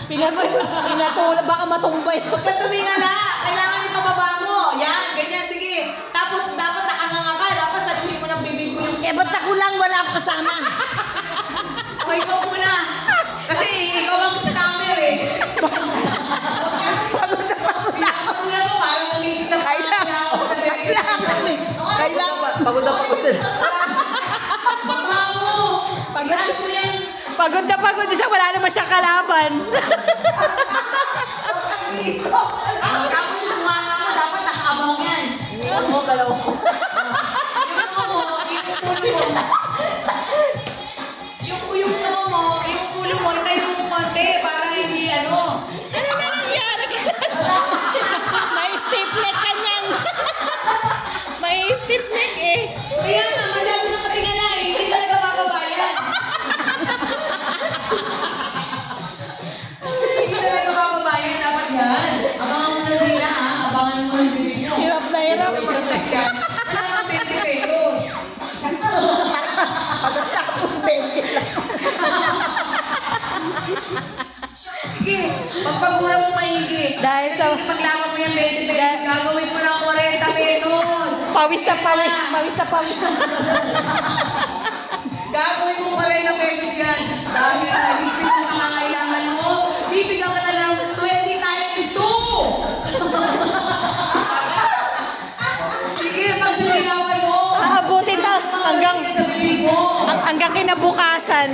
Pinatulog, baka matumbay. Huwag ka tumingala. Kailangan ipababa mo. Yan, ganyan, sige. Tapos dapat nakanganga ka. Dapat sabihin mo ng bibig mo yung... Eh, ba't ako lang wala akong kasama? O, ikaw muna. Kasi ikaw lang sa camera eh. Pagod na pagod na ako. Tingnan mo, parang nangigit na Kailangan. Pagod na pagod na. Baba mo. Pag-alas mo yan. Pagod na pagod siya, wala naman siyang kalaban. Tapos yung mama mo, dapat nakabang yan. Iniwan mo, galaw mo. Yung ulo mo, yung ulo mo, itayo mo konti para hindi ano. Ano na nangyari? May stiff neck ka niyan. May stiff neck eh. Kaya nga, masyado nakatingala eh. Hindi talaga bababa yan. Hindi talaga bababa yan. Dapat yan. Abangan mo na sila ha. Abangan mo yung bibig nyo. Hirap na hirap. Isang second. Kailangan 20 pesos. Pagkatapos 20 lang. Sige, pagpagura mo maigi. Dahil sa... Paglaban mo yung 20 pesos, gagawin mo ng 40 pesos. Pawis na pawis. Pawis na pawis na. Gagawin mo 40 pesos yan. Dahil sa nagiging mo pangangailangan mo, bibigyan ka na lang 20 times 2. Sige, pag sumilawan mo. Aabutin na hanggang Sa bibig mo. hanggang kinabukasan.